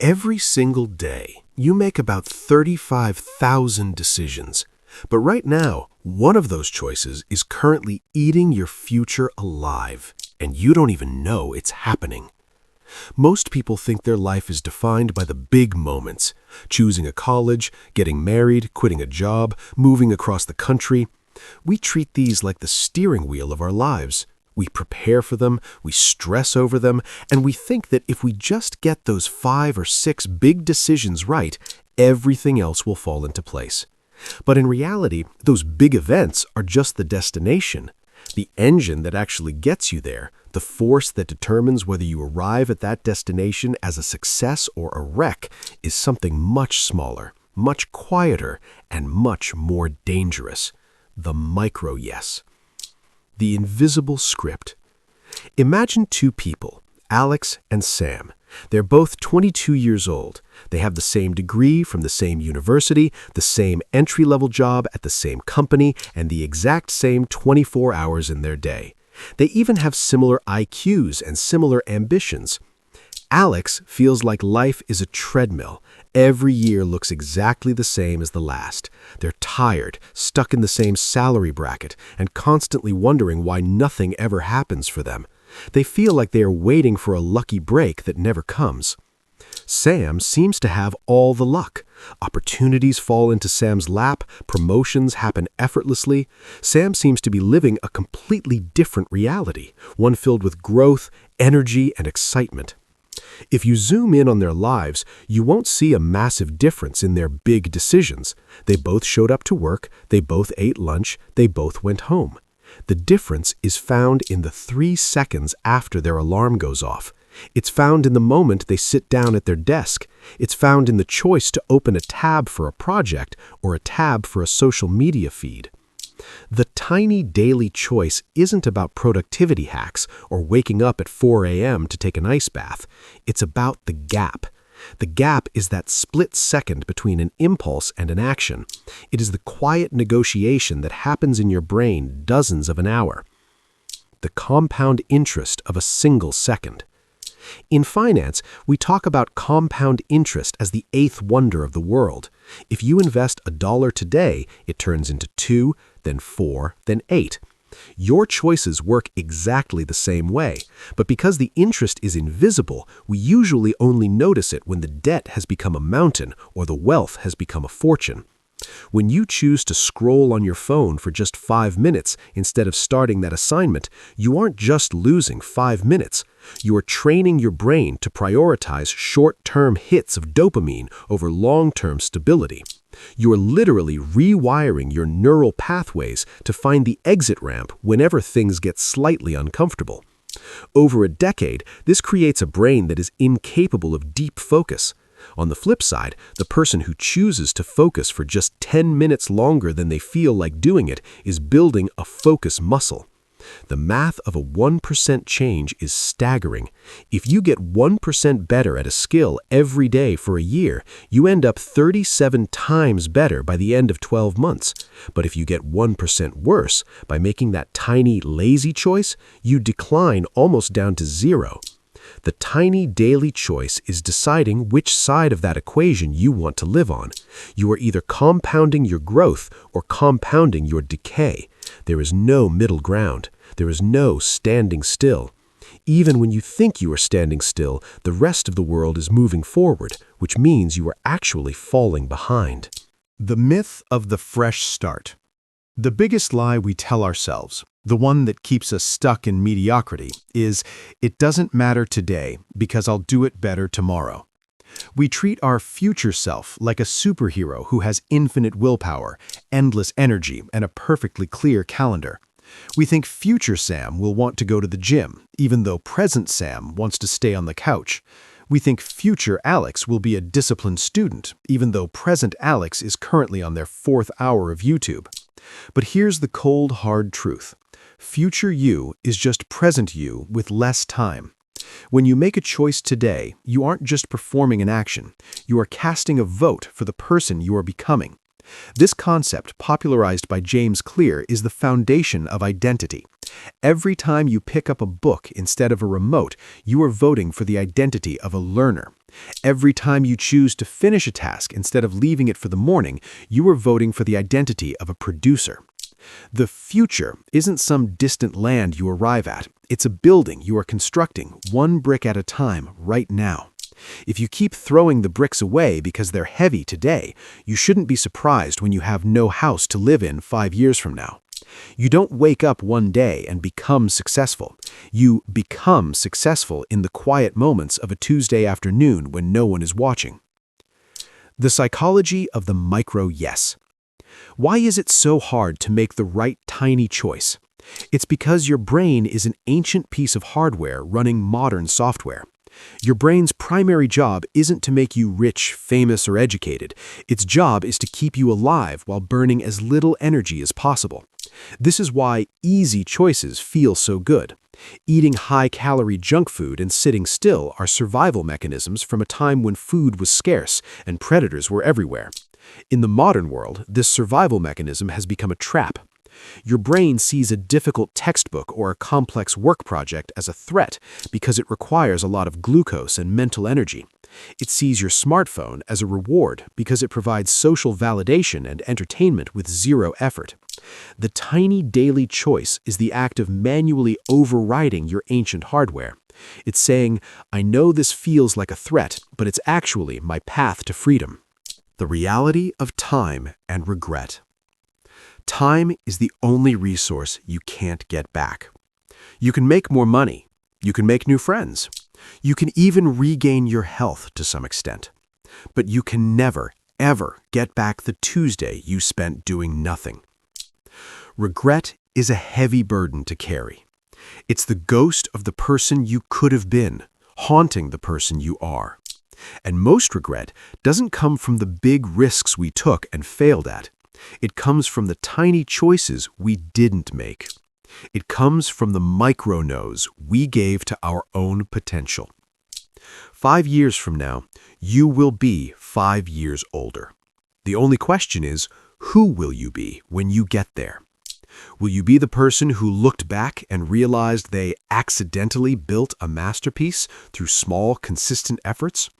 Every single day, you make about 35,000 decisions. But right now, one of those choices is currently eating your future alive, and you don't even know it's happening. Most people think their life is defined by the big moments: choosing a college, getting married, quitting a job, moving across the country. We treat these like the steering wheel of our lives. We prepare for them, we stress over them, and we think that if we just get those 5 or 6 big decisions right, everything else will fall into place. But in reality, those big events are just the destination. The engine that actually gets you there, the force that determines whether you arrive at that destination as a success or a wreck, is something much smaller, much quieter, and much more dangerous: the micro-yes. The invisible script. Imagine 2 people, Alex and Sam. They're both 22 years old. They have the same degree from the same university, the same entry-level job at the same company, and the exact same 24 hours in their day. They even have similar IQs and similar ambitions. Alex feels like life is a treadmill. Every year looks exactly the same as the last. They're tired, stuck in the same salary bracket, and constantly wondering why nothing ever happens for them. They feel like they are waiting for a lucky break that never comes. Sam seems to have all the luck. Opportunities fall into Sam's lap, promotions happen effortlessly. Sam seems to be living a completely different reality, one filled with growth, energy, and excitement. If you zoom in on their lives, you won't see a massive difference in their big decisions. They both showed up to work, they both ate lunch, they both went home. The difference is found in the 3 seconds after their alarm goes off. It's found in the moment they sit down at their desk. It's found in the choice to open a tab for a project or a tab for a social media feed. The tiny daily choice isn't about productivity hacks or waking up at 4 a.m. to take an ice bath. It's about the gap. The gap is that split second between an impulse and an action. It is the quiet negotiation that happens in your brain dozens of an hour. The compound interest of a single second. In finance, we talk about compound interest as the 8th wonder of the world. If you invest $1 today, it turns into 2, then 4, then 8. Your choices work exactly the same way, but because the interest is invisible, we usually only notice it when the debt has become a mountain or the wealth has become a fortune. When you choose to scroll on your phone for just 5 minutes instead of starting that assignment, you aren't just losing 5 minutes. You are training your brain to prioritize short-term hits of dopamine over long-term stability. You are literally rewiring your neural pathways to find the exit ramp whenever things get slightly uncomfortable. Over a decade, this creates a brain that is incapable of deep focus. On the flip side, the person who chooses to focus for just 10 minutes longer than they feel like doing it is building a focus muscle. The math of a 1% change is staggering. If you get 1% better at a skill every day for a year, you end up 37 times better by the end of 12 months. But if you get 1% worse, by making that tiny, lazy choice, you decline almost down to 0. The tiny daily choice is deciding which side of that equation you want to live on. You are either compounding your growth or compounding your decay. There is no middle ground. There is no standing still. Even when you think you are standing still, the rest of the world is moving forward, which means you are actually falling behind. The myth of the fresh start. The biggest lie we tell ourselves, the one that keeps us stuck in mediocrity, is, "It doesn't matter today because I'll do it better tomorrow." We treat our future self like a superhero who has infinite willpower, endless energy, and a perfectly clear calendar. We think future Sam will want to go to the gym, even though present Sam wants to stay on the couch. We think future Alex will be a disciplined student, even though present Alex is currently on their 4th hour of YouTube. But here's the cold, hard truth. Future you is just present you with less time. When you make a choice today, you aren't just performing an action. You are casting a vote for the person you are becoming. This concept, popularized by James Clear, is the foundation of identity. Every time you pick up a book instead of a remote, you are voting for the identity of a learner. Every time you choose to finish a task instead of leaving it for the morning, you are voting for the identity of a producer. The future isn't some distant land you arrive at. It's a building you are constructing, one brick at a time, right now. If you keep throwing the bricks away because they're heavy today, you shouldn't be surprised when you have no house to live in 5 years from now. You don't wake up one day and become successful. You become successful in the quiet moments of a Tuesday afternoon when no one is watching. The psychology of the micro yes. Why is it so hard to make the right tiny choice? It's because your brain is an ancient piece of hardware running modern software. Your brain's primary job isn't to make you rich, famous, or educated. Its job is to keep you alive while burning as little energy as possible. This is why easy choices feel so good. Eating high-calorie junk food and sitting still are survival mechanisms from a time when food was scarce and predators were everywhere. In the modern world, this survival mechanism has become a trap. Your brain sees a difficult textbook or a complex work project as a threat because it requires a lot of glucose and mental energy. It sees your smartphone as a reward because it provides social validation and entertainment with zero effort. The tiny daily choice is the act of manually overriding your ancient hardware. It's saying, I know this feels like a threat, but it's actually my path to freedom. The reality of time and regret. Time is the only resource you can't get back. You can make more money. You can make new friends. You can even regain your health to some extent. But you can never, ever get back the Tuesday you spent doing nothing. Regret is a heavy burden to carry. It's the ghost of the person you could have been, haunting the person you are. And most regret doesn't come from the big risks we took and failed at. It comes from the tiny choices we didn't make. It comes from the micro no's we gave to our own potential. 5 years from now, you will be 5 years older. The only question is, who will you be when you get there? Will you be the person who looked back and realized they accidentally built a masterpiece through small, consistent efforts?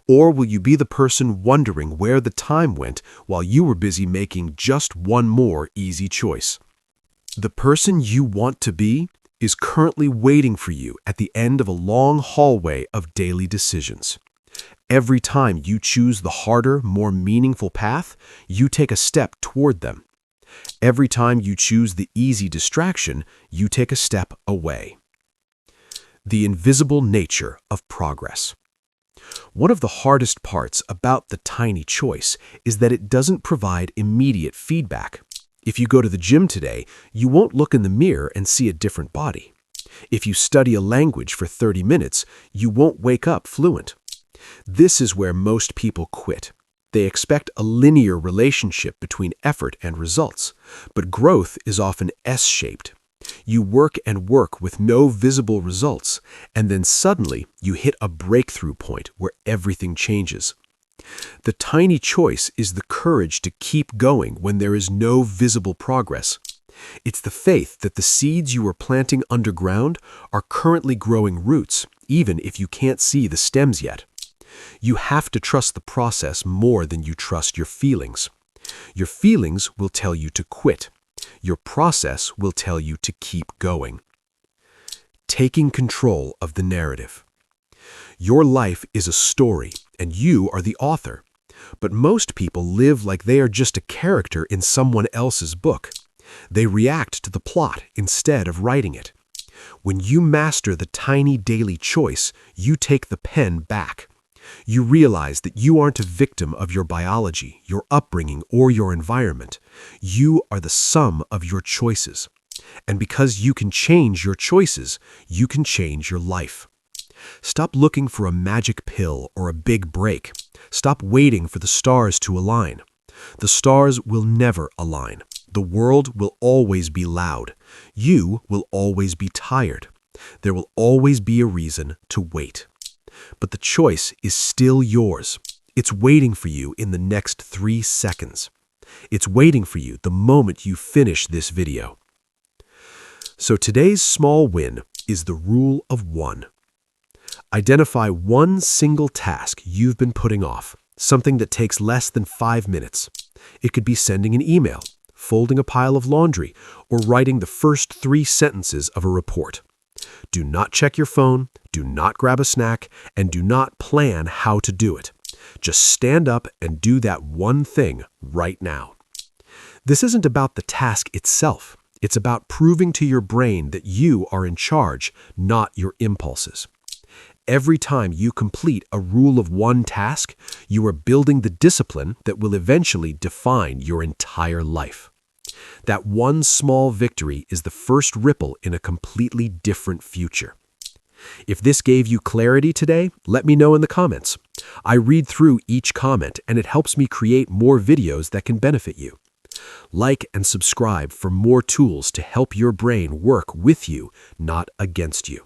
Or will you be the person wondering where the time went while you were busy making just one more easy choice? The person you want to be is currently waiting for you at the end of a long hallway of daily decisions. Every time you choose the harder, more meaningful path, you take a step toward them. Every time you choose the easy distraction, you take a step away. The invisible nature of progress. One of the hardest parts about the tiny choice is that it doesn't provide immediate feedback. If you go to the gym today, you won't look in the mirror and see a different body. If you study a language for 30 minutes, you won't wake up fluent. This is where most people quit. They expect a linear relationship between effort and results, but growth is often S-shaped. You work and work with no visible results, and then suddenly you hit a breakthrough point where everything changes. The tiny choice is the courage to keep going when there is no visible progress. It's the faith that the seeds you are planting underground are currently growing roots, even if you can't see the stems yet. You have to trust the process more than you trust your feelings. Your feelings will tell you to quit. Your process will tell you to keep going. Taking control of the narrative. Your life is a story, and you are the author. But most people live like they are just a character in someone else's book. They react to the plot instead of writing it. When you master the tiny daily choice, you take the pen back. You realize that you aren't a victim of your biology, your upbringing, or your environment. You are the sum of your choices. And because you can change your choices, you can change your life. Stop looking for a magic pill or a big break. Stop waiting for the stars to align. The stars will never align. The world will always be loud. You will always be tired. There will always be a reason to wait. But the choice is still yours. It's waiting for you in the next 3 seconds. It's waiting for you the moment you finish this video. So today's small win is the rule of 1. Identify one single task you've been putting off, something that takes less than 5 minutes. It could be sending an email, folding a pile of laundry, or writing the first 3 sentences of a report. Do not check your phone, do not grab a snack, and do not plan how to do it. Just stand up and do that one thing right now. This isn't about the task itself. It's about proving to your brain that you are in charge, not your impulses. Every time you complete a rule of 1 task, you are building the discipline that will eventually define your entire life. That one small victory is the first ripple in a completely different future. If this gave you clarity today, let me know in the comments. I read through each comment and it helps me create more videos that can benefit you. Like and subscribe for more tools to help your brain work with you, not against you.